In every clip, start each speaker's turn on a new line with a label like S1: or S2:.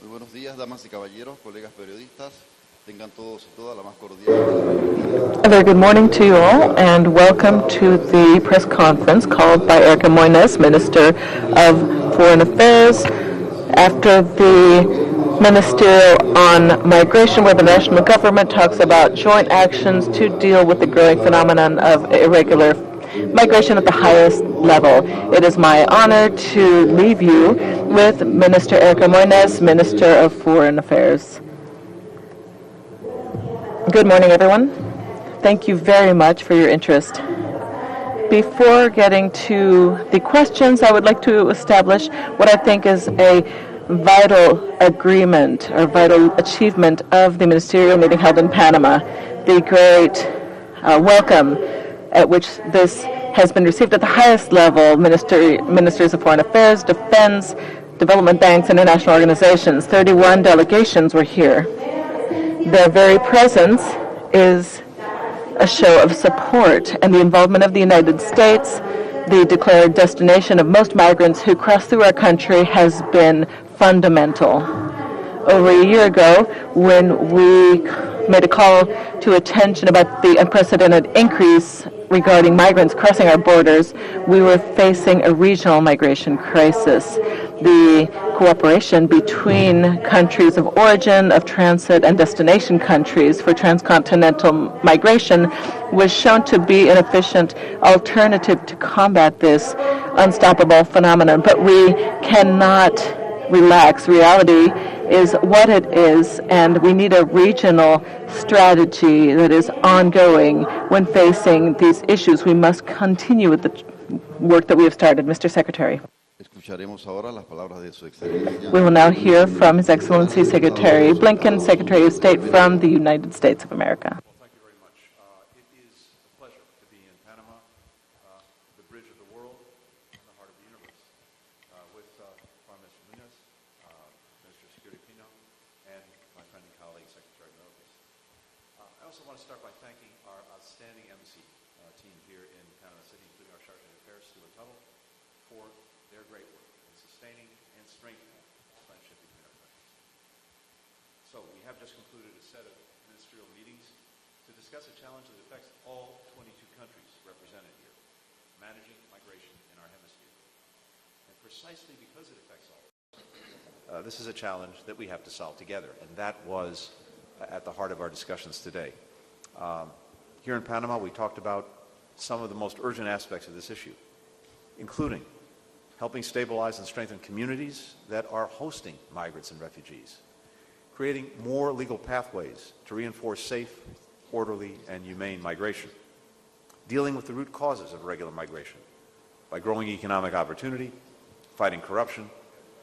S1: Muy buenos días, damas y caballeros, colegas periodistas. Tengan todos y todas la más cordial.
S2: A very good morning to you all, and welcome to the press conference called by Erika Moines, Minister of Foreign Affairs, after the Ministerial on Migration, where the national government talks about joint actions to deal with the growing phenomenon of irregular migration at the highest level. It is my honor to leave you with Minister Erika Moines, Minister of Foreign Affairs. Good morning, everyone. Thank you very much for your interest. Before getting to the questions, I would like to establish what I think is a vital agreement or vital achievement of the ministerial meeting held in Panama, the great welcome at which this has been received at the highest level, ministers of foreign affairs, defense, development banks, international organizations. 31 delegations were here. Their very presence is a show of support and the involvement of the United States. The declared destination of most migrants who cross through our country has been fundamental. Over a year ago, when we made a call to attention about the unprecedented increase regarding migrants crossing our borders, we were facing a regional migration crisis. The cooperation between countries of origin, of transit, and destination countries for transcontinental migration was shown to be an efficient alternative to combat this unstoppable phenomenon. But we cannot relax. Reality is what it is, and we need a regional strategy that is ongoing when facing these issues. We must continue with the work that we have started. Mr. Secretary. We will now hear from His Excellency Secretary Blinken, Secretary of State from the United States of America.
S3: Well, thank you very much. It is a pleasure to be in Panama, the bridge of the world, in the heart of the universe, with Prime Minister Munoz, Minister Security Pino, and my friend and colleague, Secretary Novas. I also want to start by thanking our outstanding embassy team here in Panama City, including our Charge d'Affaires, Stuart Tuttle, for their great work in sustaining and strengthening friendship between our countries. So we have just concluded a set of ministerial meetings to discuss a challenge that affects all 22 countries represented here, managing migration in our hemisphere. And precisely because it affects all, this is a challenge that we have to solve together, and that was at the heart of our discussions today. Here in Panama, we talked about some of the most urgent aspects of this issue, including helping stabilize and strengthen communities that are hosting migrants and refugees, creating more legal pathways to reinforce safe, orderly, and humane migration, dealing with the root causes of irregular migration by growing economic opportunity, fighting corruption,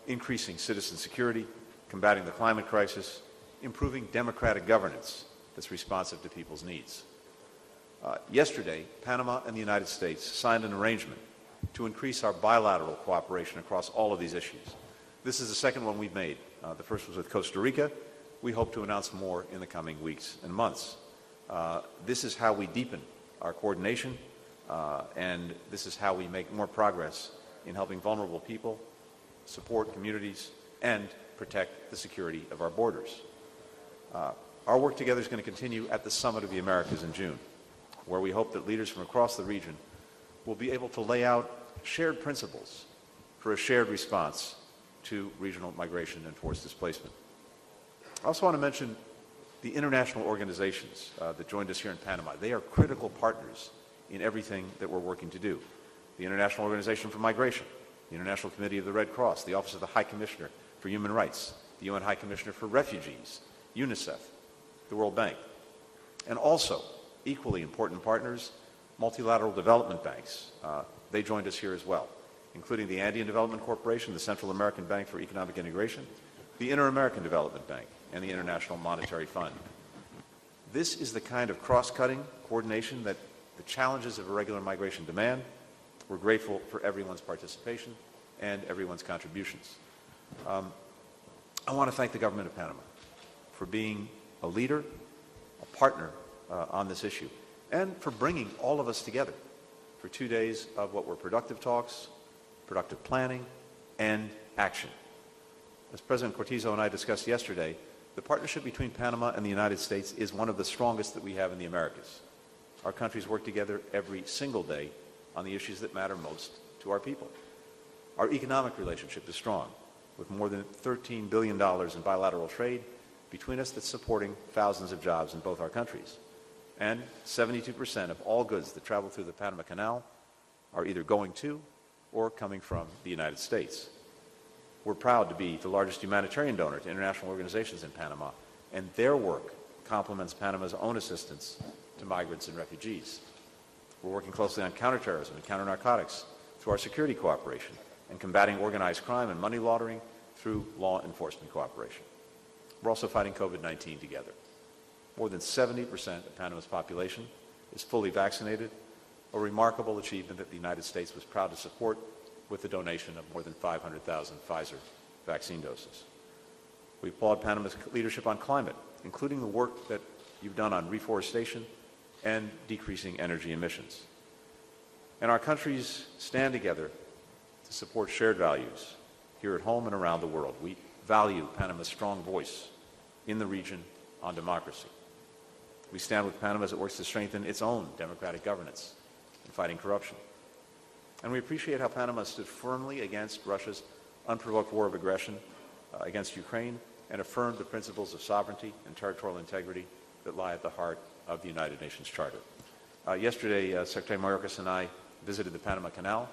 S3: increasing citizen security, combating the climate crisis, improving democratic governance that's responsive to people's needs. Yesterday, Panama and the United States signed an arrangement to increase our bilateral cooperation across all of these issues. This is the second one we've made. The first was with Costa Rica. We hope to announce more in the coming weeks and months. This is how we deepen our coordination, and this is how we make more progress in helping vulnerable people, support communities, and protect the security of our borders. Our work together is going to continue at the Summit of the Americas in June, where we hope that leaders from across the region will be able to lay out shared principles for a shared response to regional migration and forced displacement. I also want to mention the international organizations that joined us here in Panama. They are critical partners in everything that we're working to do. The International Organization for Migration, the International Committee of the Red Cross, the Office of the High Commissioner for Human Rights, the UN High Commissioner for Refugees, UNICEF, the World Bank, and also equally important partners, multilateral development banks. They joined us here as well, including the Andean Development Corporation, the Central American Bank for Economic Integration, the Inter-American Development Bank, and the International Monetary Fund. This is the kind of cross-cutting coordination that the challenges of irregular migration demand. We're grateful for everyone's participation and everyone's contributions. I want to thank the government of Panama for being a leader, a partner on this issue, and for bringing all of us together for 2 days of what were productive talks, productive planning, and action. As President Cortizo and I discussed yesterday, the partnership between Panama and the United States is one of the strongest that we have in the Americas. Our countries work together every single day on the issues that matter most to our people. Our economic relationship is strong, with more than $13 billion in bilateral trade between us that's supporting thousands of jobs in both our countries. And 72% of all goods that travel through the Panama Canal are either going to or coming from the United States. We're proud to be the largest humanitarian donor to international organizations in Panama, and their work complements Panama's own assistance to migrants and refugees. We're working closely on counterterrorism and counter-narcotics through our security cooperation and combating organized crime and money laundering through law enforcement cooperation. We're also fighting COVID-19 together. More than 70% of Panama's population is fully vaccinated, a remarkable achievement that the United States was proud to support with the donation of more than 500,000 Pfizer vaccine doses. We applaud Panama's leadership on climate, including the work that you've done on reforestation and decreasing energy emissions. And our countries stand together to support shared values here at home and around the world. We value Panama's strong voice in the region on democracy. We stand with Panama as it works to strengthen its own democratic governance and fighting corruption. And we appreciate how Panama stood firmly against Russia's unprovoked war of aggression against Ukraine and affirmed the principles of sovereignty and territorial integrity that lie at the heart of the United Nations Charter. Yesterday, Secretary Mayorkas and I visited the Panama Canal,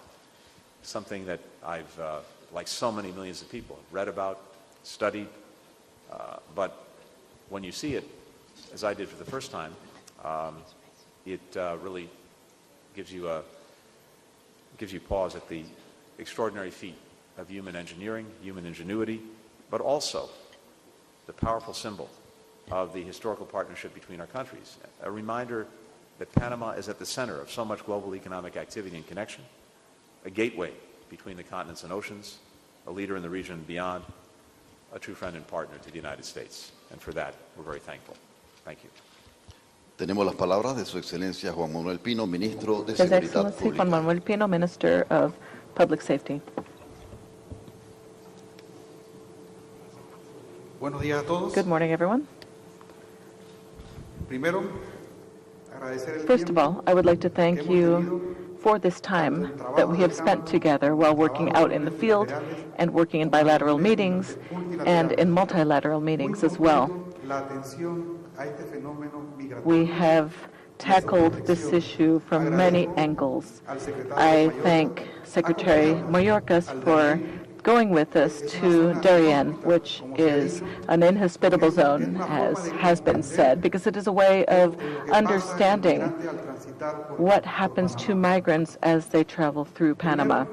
S3: something that I've, like so many millions of people, read about, studied, but when you see it, as I did for the first time, it really gives you pause at the extraordinary feat of human engineering, human ingenuity, but also the powerful symbol of the historical partnership between our countries. A reminder that Panama is at the center of so much global economic activity and connection, a gateway between the continents and oceans, a leader in the region and beyond, a true friend and partner to the United States. And for that, we're very thankful. Thank you.
S1: Tenemos las palabras de Su Excelencia Juan Manuel Pino, Ministro de
S2: His
S1: Seguridad
S2: Excellency Juan
S1: Pública.
S2: Manuel Pino, Minister of Public Safety.
S4: Buenos días a todos.
S2: Good morning, everyone.
S4: Primero, agradecer el
S2: First of
S4: tiempo
S2: all, I would like to
S4: que
S2: thank
S4: hemos
S2: you
S4: tenido
S2: for this time that we have spent together while working out in the field and working in bilateral meetings and in multilateral meetings as well.
S4: la atención a este fenómeno
S2: We
S4: migratorio.
S2: have tackled this issue from many angles. I thank Secretary Mayorkas for going with us to Darien, which is an inhospitable zone, as has been said, because it is a way of understanding what happens to migrants as they travel through Panama.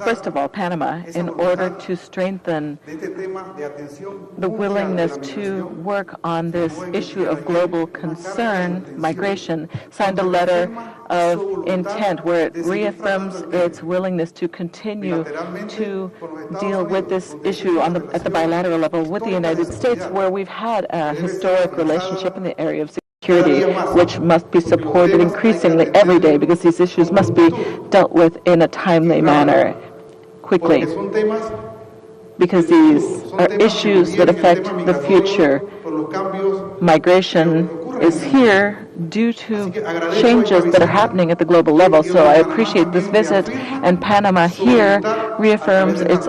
S2: First of all, Panama, in order to strengthen the willingness to work on this issue of global concern, migration, signed a letter of intent where it reaffirms its willingness to continue to deal with this issue at the bilateral level with the United States, where we've had a historic relationship in the area of security, which must be supported increasingly every day because these issues must be dealt with in a timely manner, quickly, because these are issues that affect the future. Migration is here due to changes that are happening at the global level, so I appreciate this visit, and Panama here reaffirms its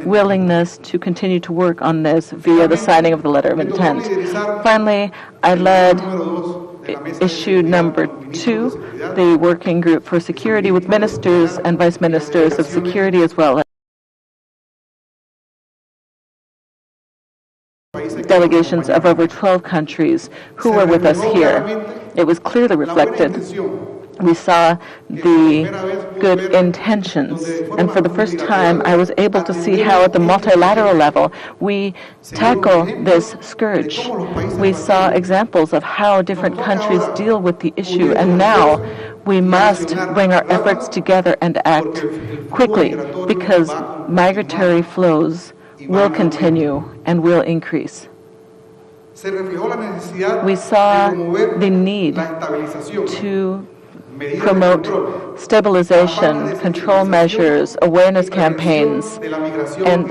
S2: willingness to continue to work on this via the signing of the letter of intent. Finally, I led issue number 2, the working group for security with ministers and vice ministers of security as well as delegations of over 12 countries who were with us here. It was clearly reflected. We saw the good intentions, and for the first time I was able to see how at the multilateral level we tackle this scourge. We saw examples of how different countries deal with the issue, and now we must bring our efforts together and act quickly, because migratory flows will continue and will increase. We saw the need to promote stabilization, control measures, awareness campaigns, and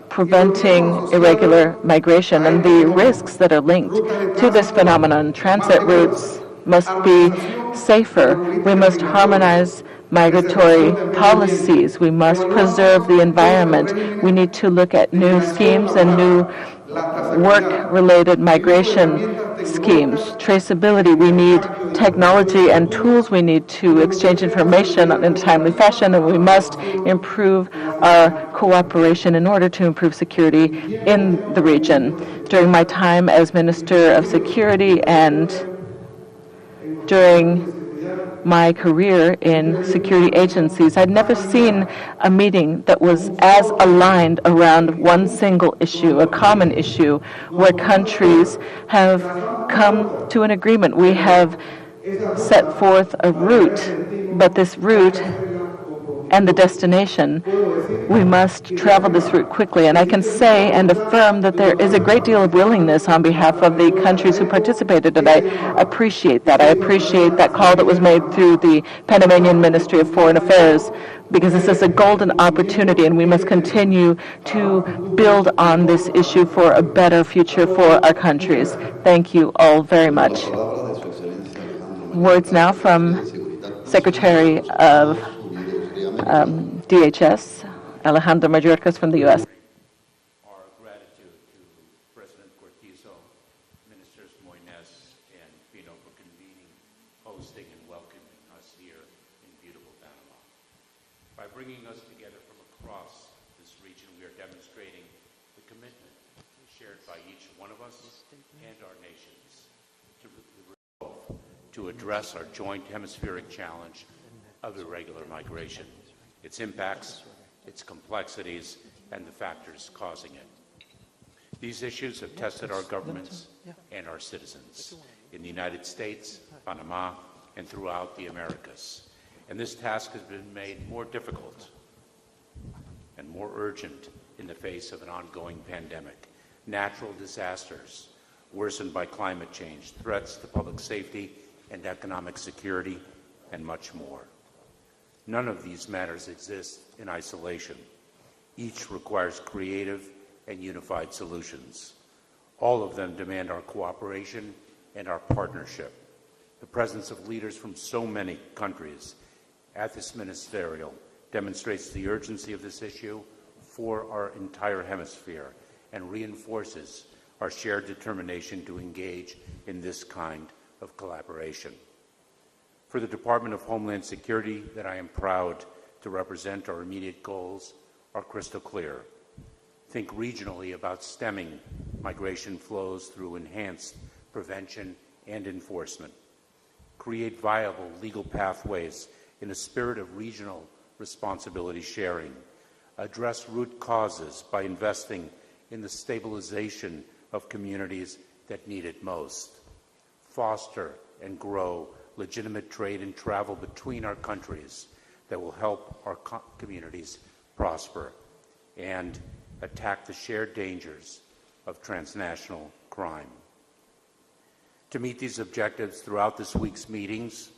S2: preventing irregular migration and the risks that are linked to this phenomenon. Transit routes must be safer. We must harmonize migratory policies. We must preserve the environment. We need to look at new schemes and new work-related migration schemes. Traceability, we need technology and tools. We need to exchange information in a timely fashion, and we must improve our cooperation in order to improve security in the region. During my time as Minister of Security and during my career in security agencies, I'd never seen a meeting that was as aligned around one single issue, a common issue, where countries have come to an agreement. We have set forth a route, but this route and the destination, we must travel this route quickly. And I can say and affirm that there is a great deal of willingness on behalf of the countries who participated, and I appreciate that. I appreciate that call that was made through the Panamanian Ministry of Foreign Affairs, because this is a golden opportunity, and we must continue to build on this issue for a better future for our countries. Thank you all very much. Words now from Secretary of DHS, Alejandro Mayorkas from the U.S.
S5: Our gratitude to President Cortizo, Ministers Moines and Pino for convening, hosting, and welcoming us here in beautiful Panama. By bringing us together from across this region, we are demonstrating the commitment shared by each one of us and our nations to address our joint hemispheric challenge of irregular migration, its impacts, its complexities, and the factors causing it. These issues have tested our governments and our citizens in the United States, Panama, and throughout the Americas. And this task has been made more difficult and more urgent in the face of an ongoing pandemic, natural disasters worsened by climate change, threats to public safety and economic security, and much more. None of these matters exist in isolation. Each requires creative and unified solutions. All of them demand our cooperation and our partnership. The presence of leaders from so many countries at this ministerial demonstrates the urgency of this issue for our entire hemisphere and reinforces our shared determination to engage in this kind of collaboration. For the Department of Homeland Security that I am proud to represent, our immediate goals are crystal clear. Think regionally about stemming migration flows through enhanced prevention and enforcement. Create viable legal pathways in a spirit of regional responsibility sharing. Address root causes by investing in the stabilization of communities that need it most. Foster and grow legitimate trade and travel between our countries that will help our communities prosper, and attack the shared dangers of transnational crime. To meet these objectives throughout this week's meetings,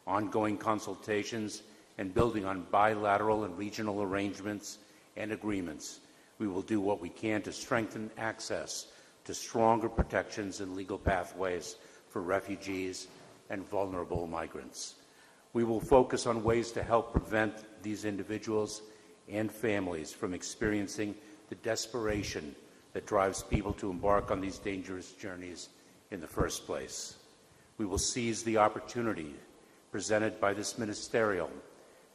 S5: ongoing consultations, and building on bilateral and regional arrangements and agreements, we will do what we can to strengthen access to stronger protections and legal pathways for refugees and vulnerable migrants. We will focus on ways to help prevent these individuals and families from experiencing the desperation that drives people to embark on these dangerous journeys in the first place. We will seize the opportunity presented by this ministerial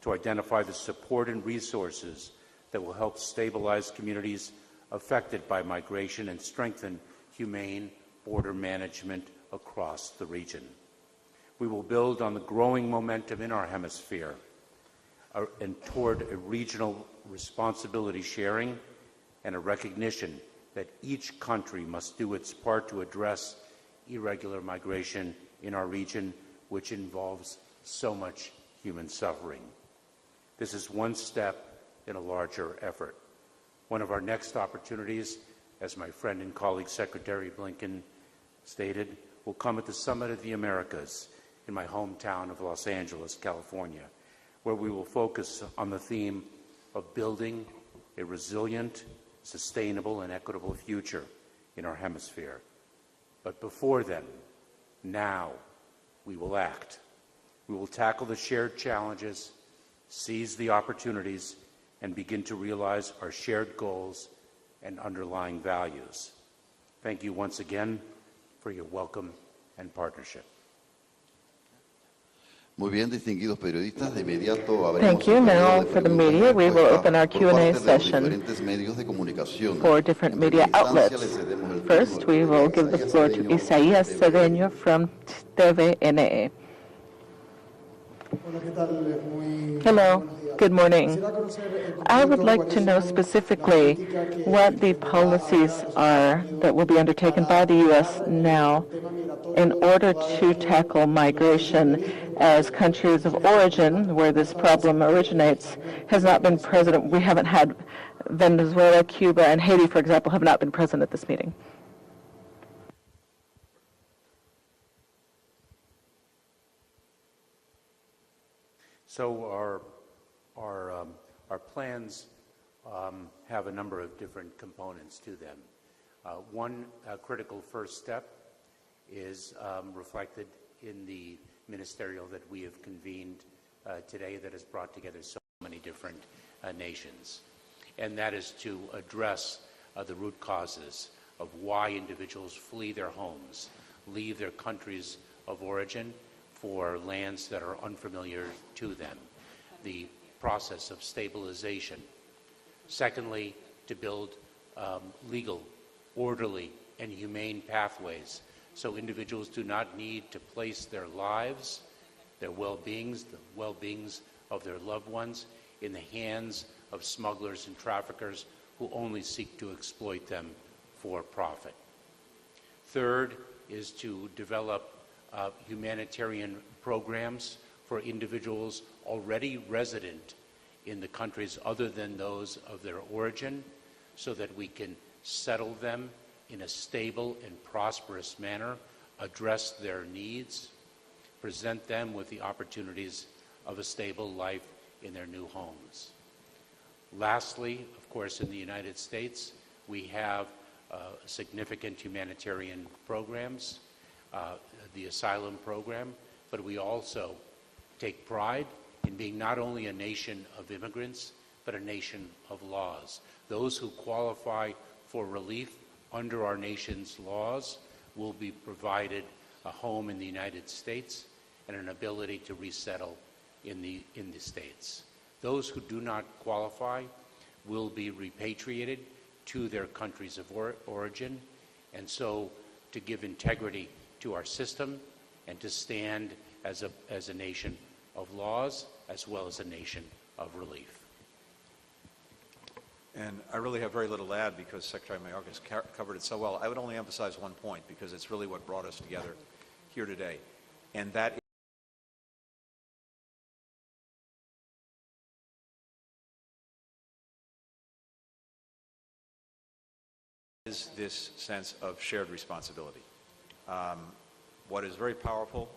S5: to identify the support and resources that will help stabilize communities affected by migration and strengthen humane border management across the region. We will build on the growing momentum in our hemisphere and toward a regional responsibility sharing and a recognition that each country must do its part to address irregular migration in our region, which involves so much human suffering. This is one step in a larger effort. One of our next opportunities, as my friend and colleague Secretary Blinken stated, will come at the Summit of the Americas in my hometown of Los Angeles, California, where we will focus on the theme of building a resilient, sustainable, and equitable future in our hemisphere. But before then, now, we will act. We will tackle the shared challenges, seize the opportunities, and begin to realize our shared goals and underlying values. Thank you once again for your welcome and partnership.
S1: Muy bien, distinguidos periodistas, de inmediato abrimos
S2: Thank you.
S1: el
S2: Now,
S1: periodo de
S2: for the
S1: preguntas y
S2: media, we will
S1: respuestas
S2: open our
S1: por
S2: Q&A
S1: parte de los
S2: session
S1: diferentes medios de comunicación.
S2: for different
S1: En
S2: media
S1: primera instancia,
S2: outlets.
S1: le cedemos el
S2: First,
S1: turno
S2: we
S1: al
S2: will
S1: colega
S2: give the
S1: Isaías
S2: floor to
S1: Cedeño,
S2: Isaías
S1: de
S2: Cedeño from TVNE. Hello, good morning. I would like to know specifically what the policies are that will be undertaken by the U.S. now in order to tackle migration, as countries of origin where this problem originates has not been present. We haven't had Venezuela, Cuba, and Haiti, for example, have not been present at this meeting.
S5: So our plans have a number of different components to them. One critical first step is reflected in the ministerial that we have convened today that has brought together so many different nations. And that is to address the root causes of why individuals flee their homes, leave their countries of origin for lands that are unfamiliar to them, the process of stabilization. Secondly, to build legal, orderly, and humane pathways so individuals do not need to place their lives, their well-beings, the well-beings of their loved ones in the hands of smugglers and traffickers who only seek to exploit them for profit. Third is to develop humanitarian programs for individuals already resident in the countries other than those of their origin so that we can settle them in a stable and prosperous manner, address their needs, present them with the opportunities of a stable life in their new homes. Lastly, of course, in the United States, we have significant humanitarian programs, the asylum program, but we also take pride in being not only a nation of immigrants, but a nation of laws. Those who qualify for relief under our nation's laws will be provided a home in the United States and an ability to resettle in the States. Those who do not qualify will be repatriated to their countries of origin, and so to give integrity to our system and to stand as a nation of laws as well as a nation of relief.
S3: And I really have very little to add because Secretary Mayorkas covered it so well. I would only emphasize one point because it's really what brought us together here today, and that is this sense of shared responsibility. What is very powerful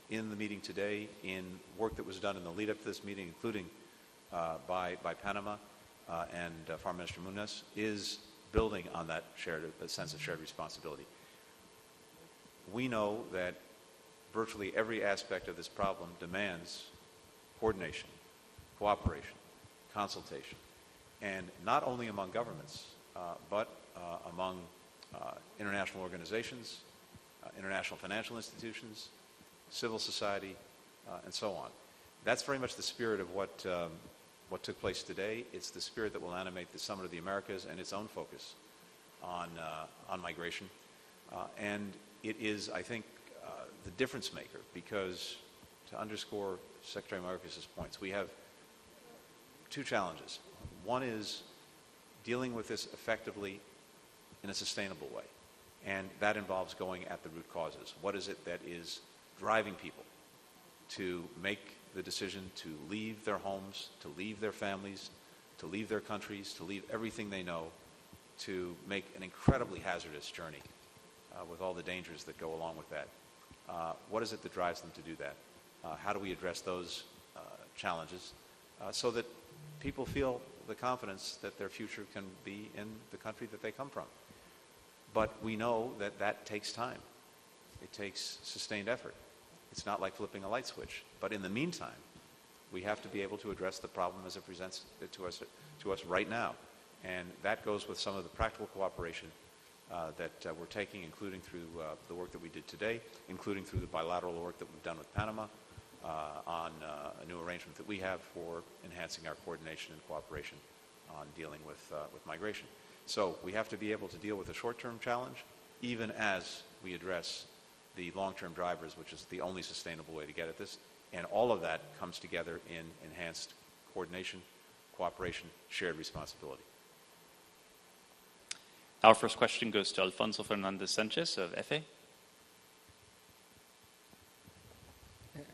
S3: in the meeting today, in work that was done in the lead up to this meeting, including by Panama and Foreign Minister Munez, is building on that sense of shared responsibility. We know that virtually every aspect of this problem demands coordination, cooperation, consultation, and not only among governments, but among international organizations, international financial institutions, civil society, and so on. That's very much the spirit of what took place today. It's the spirit that will animate the Summit of the Americas and its own focus on migration. And it is, I think, the difference maker because, to underscore Secretary Mayorkas' points, we have two challenges. One is dealing with this effectively in a sustainable way, and that involves going at the root causes. What is it that is driving people to make the decision to leave their homes, to leave their families, to leave their countries, to leave everything they know, to make an incredibly hazardous journey with all the dangers that go along with that. What is it that drives them to do that? How do we address those challenges so that people feel the confidence that their future can be in the country that they come from? But we know that that takes time. It takes sustained effort. It's not like flipping a light switch. But in the meantime, we have to be able to address the problem as it presents it to us right now. And that goes with some of the practical cooperation that we're taking, including through the work that we did today, including through the bilateral work that we've done with Panama on a new arrangement that we have for enhancing our coordination and cooperation on dealing with migration. So we have to be able to deal with the short-term challenge, even as we address the long-term drivers, which is the only sustainable way to get at this. And all of that comes together in enhanced coordination, cooperation, shared responsibility.
S6: Our first question goes to Alfonso Fernandez Sanchez of EFE.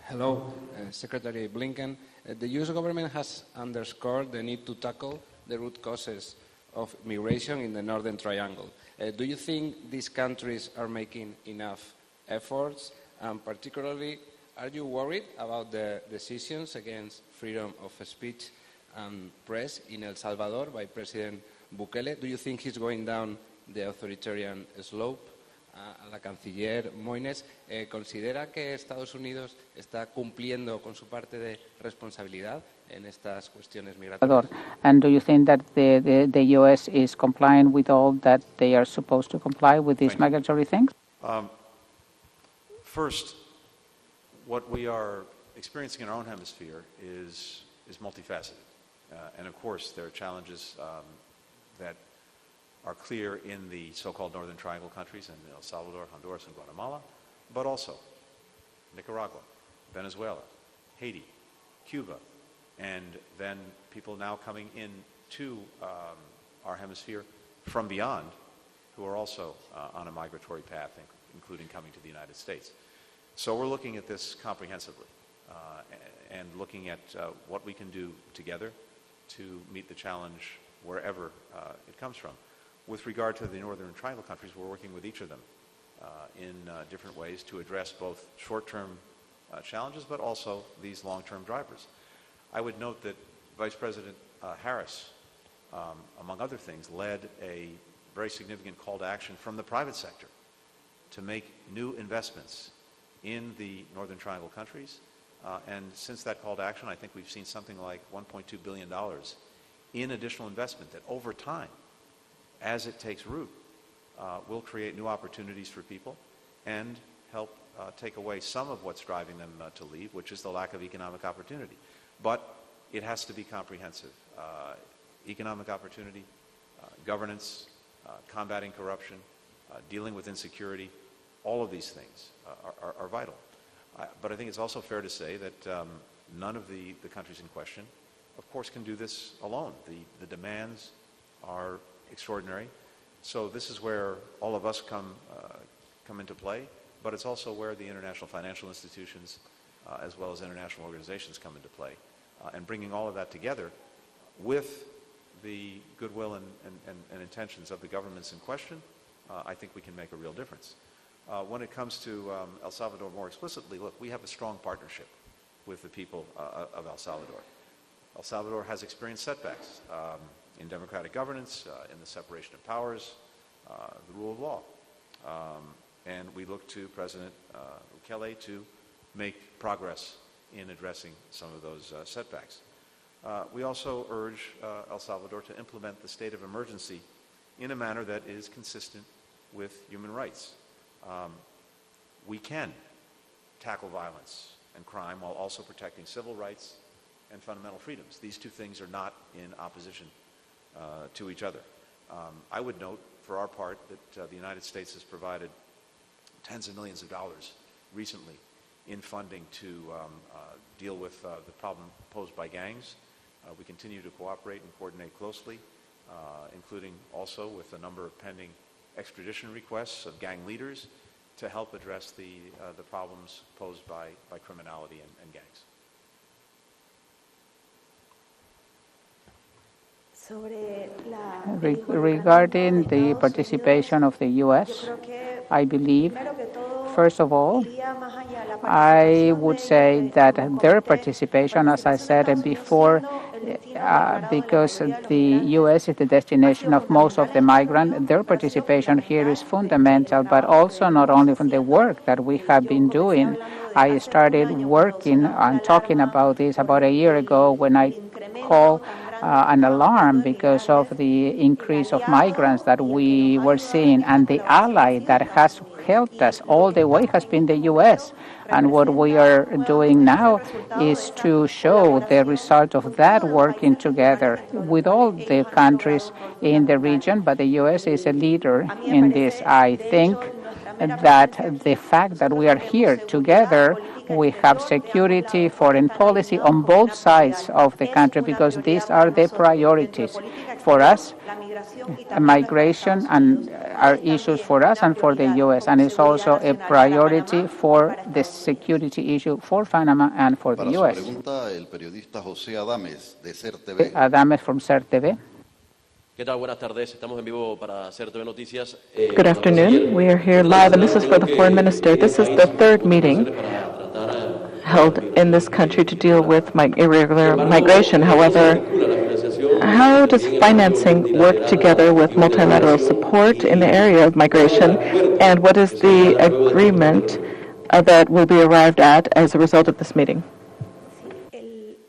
S7: Hello, Secretary Blinken. The U.S. government has underscored the need to tackle the root causes of migration in the Northern Triangle. Do you think these countries are making enough efforts? And particularly, are you worried about the decisions against freedom of speech and press in El Salvador by President Bukele? Do you think he's going down the authoritarian slope? A la canciller Moines, ¿considera que Estados Unidos está cumpliendo con su parte de responsabilidad en estas cuestiones migratorias?
S8: And do you think that the U.S. is complying with all that they are supposed to comply with these migratory things?
S3: First, what we are experiencing in our own hemisphere is multifaceted. And of course, there are challenges that are clear in the so-called Northern Triangle countries, in El Salvador, Honduras, and Guatemala, but also Nicaragua, Venezuela, Haiti, Cuba, and then people now coming into our hemisphere from beyond who are also on a migratory path, including coming to the United States. So we're looking at this comprehensively and looking at what we can do together to meet the challenge wherever it comes from. With regard to the Northern Triangle countries, we're working with each of them in different ways to address both short-term challenges, but also these long-term drivers. I would note that Vice President Harris, among other things, led a very significant call to action from the private sector to make new investments in the Northern Triangle countries. And since that call to action, I think we've seen something like $1.2 billion in additional investment that over time, as it takes root, will create new opportunities for people and help take away some of what's driving them to leave, which is the lack of economic opportunity. But it has to be comprehensive. Economic opportunity, governance, combating corruption, dealing with insecurity, all of these things are vital. But I think it's also fair to say that none of the countries in question, of course, can do this alone. The demands are extraordinary. So this is where all of us come into play, but it's also where the international financial institutions as well as international organizations come into play. And bringing all of that together with the goodwill and intentions of the governments in question, I think we can make a real difference. When it comes to El Salvador more explicitly, look, we have a strong partnership with the people of El Salvador. El Salvador has experienced setbacks in democratic governance, in the separation of powers, the rule of law. And we look to President Bukele to make progress in addressing some of those setbacks. We also urge El Salvador to implement the state of emergency in a manner that is consistent with human rights. We can tackle violence and crime while also protecting civil rights and fundamental freedoms. These two things are not in opposition to each other. I would note, for our part, that the United States has provided tens of millions of dollars recently in funding to deal with the problem posed by gangs. We continue to cooperate and coordinate closely, including also with a number of pending extradition requests of gang leaders to help address the problems posed by criminality and gangs.
S8: Regarding the participation of the U.S., I believe, First of all, I would say that their participation, as I said before, because the U.S. is the destination of most of the migrants, their participation here is fundamental, but also not only from the work that we have been doing. I started working and talking about this about a year ago when I called an alarm because of the increase of migrants that we were seeing, and the ally that has helped us all the way has been the U.S. And what we are doing now is to show the result of that working together with all the countries in the region, but the U.S. is a leader in this. I think that the fact that we are here together, we have security, foreign policy on both sides of the country, because these are the priorities for us. Migration and are issues for us and for the U.S., and it's also a priority for the security issue for Panama and for the U.S.
S1: Para su pregunta, el periodista José Adames, de CERTV.
S8: Adames from CERTV.
S9: ¿Qué tal? Buenas tardes. Estamos en vivo para CERTV Noticias.
S2: Good afternoon. We are here live, and this is for the Foreign Minister. This is the third meeting held in this country to deal with irregular migration. However, how does financing work together with multilateral support in the area of migration, and what is the agreement that will be arrived at as a result of this meeting?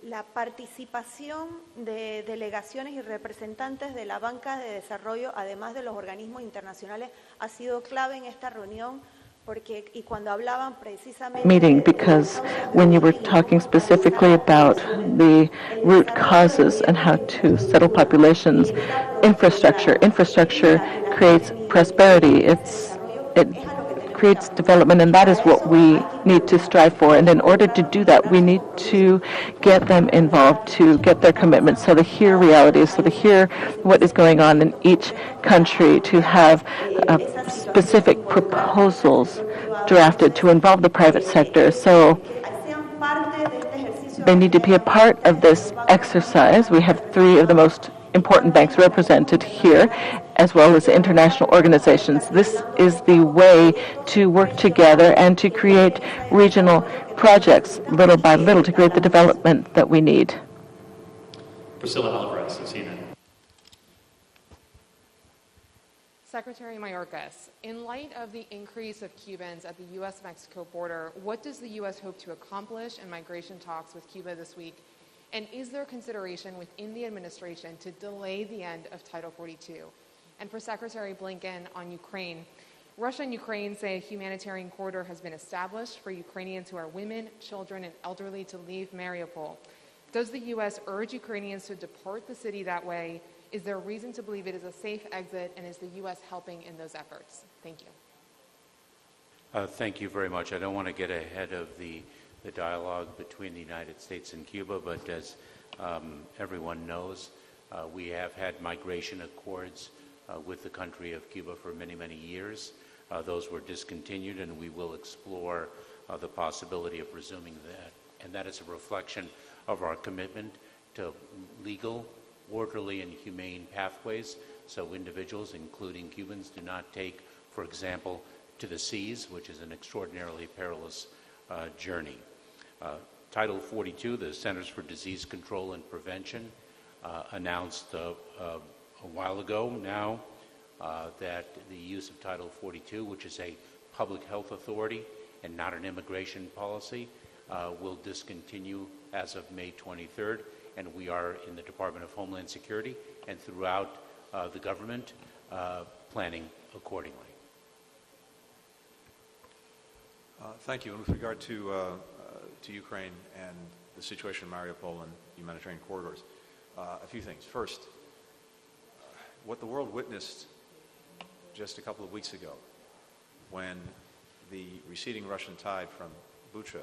S10: La participación de delegaciones y representantes de la banca de desarrollo, además de los organismos internacionales, ha sido clave en esta reunión.
S2: Meeting, because when you were talking specifically about the root causes and how to settle populations, infrastructure creates prosperity. It creates development, and that is what we need to strive for. And in order to do that, we need to get them involved, to get their commitments, so they hear realities, so they hear what is going on in each country, to have specific proposals drafted to involve the private sector. So they need to be a part of this exercise. We have three of the most important banks represented here, as well as international organizations. This is the way to work together and to create regional projects little by little to create the development that we need.
S11: Priscilla Alvarez, CNN.
S12: Secretary Mayorkas, in light of the increase of Cubans at the U.S.-Mexico border, what does the U.S. hope to accomplish in migration talks with Cuba this week? And is there consideration within the administration to delay the end of Title 42? And for Secretary Blinken on Ukraine, Russia and Ukraine say a humanitarian corridor has been established for Ukrainians who are women, children, and elderly to leave Mariupol. Does the U.S. urge Ukrainians to depart the city that way? Is there reason to believe it is a safe exit, and is the U.S. helping in those efforts? Thank you.
S5: Thank you very much. I don't want to get ahead of the dialogue between the United States and Cuba, but as everyone knows, we have had migration accords with the country of Cuba for many, many years. Those were discontinued, and we will explore the possibility of resuming that. And that is a reflection of our commitment to legal, orderly, and humane pathways, so individuals, including Cubans, do not take, for example, to the seas, which is an extraordinarily perilous journey. Title 42, the Centers for Disease Control and Prevention, announced a while ago now that the use of Title 42, which is a public health authority and not an immigration policy, will discontinue as of May 23rd, and we are in the Department of Homeland Security and throughout the government planning accordingly.
S3: Thank you. And with regard to Ukraine and the situation in Mariupol and humanitarian corridors, a few things. First, what the world witnessed just a couple of weeks ago when the receding Russian tide from Bucha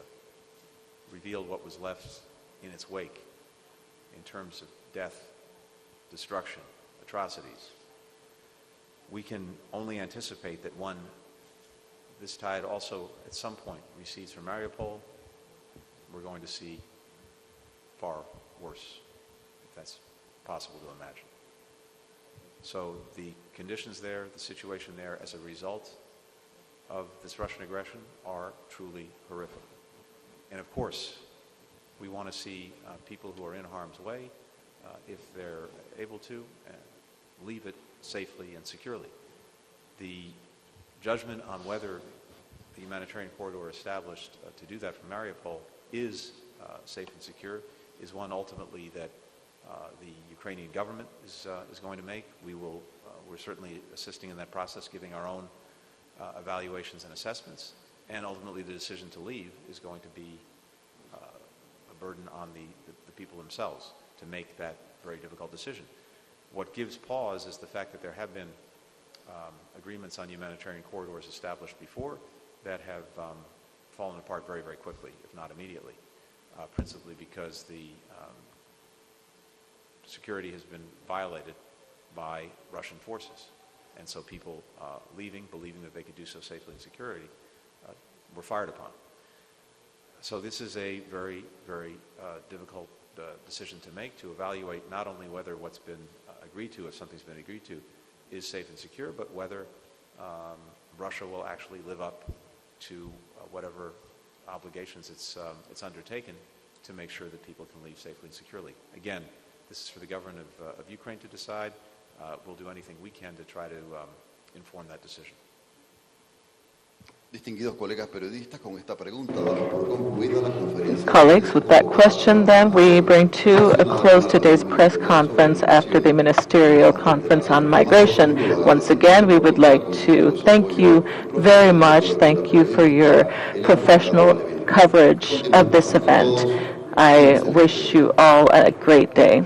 S3: revealed what was left in its wake in terms of death, destruction, atrocities. We can only anticipate that this tide also at some point recedes from Mariupol. We're going to see far worse, if that's possible to imagine. So the conditions there, the situation there as a result of this Russian aggression are truly horrific. And of course, we want to see people who are in harm's way, if they're able to, leave it safely and securely. The judgment on whether the humanitarian corridor established to do that from Mariupol is safe and secure is one ultimately that the Ukrainian government is going to make. We're certainly assisting in that process, giving our own evaluations and assessments, and ultimately the decision to leave is going to be a burden on the people themselves to make that very difficult decision. What gives pause is the fact that there have been agreements on humanitarian corridors established before that have fallen apart very, very quickly, if not immediately, principally because the security has been violated by Russian forces. And so people leaving, believing that they could do so safely and securely, were fired upon. So this is a very, very difficult decision to make, to evaluate not only whether what's been agreed to, if something's been agreed to, is safe and secure, but whether Russia will actually live up to whatever obligations it's undertaken to make sure that people can leave safely and securely. Again, this is for the government of Ukraine to decide. We'll do anything we can to try to inform that decision.
S1: Distinguidos colegas periodistas, con esta pregunta damos por concluida la conferencia.
S2: Colleagues, with that question, then, we bring to a close today's press conference after the ministerial conference on migration. Once again, we would like to thank you very much. Thank you for your professional coverage of this event. I wish you all a great day.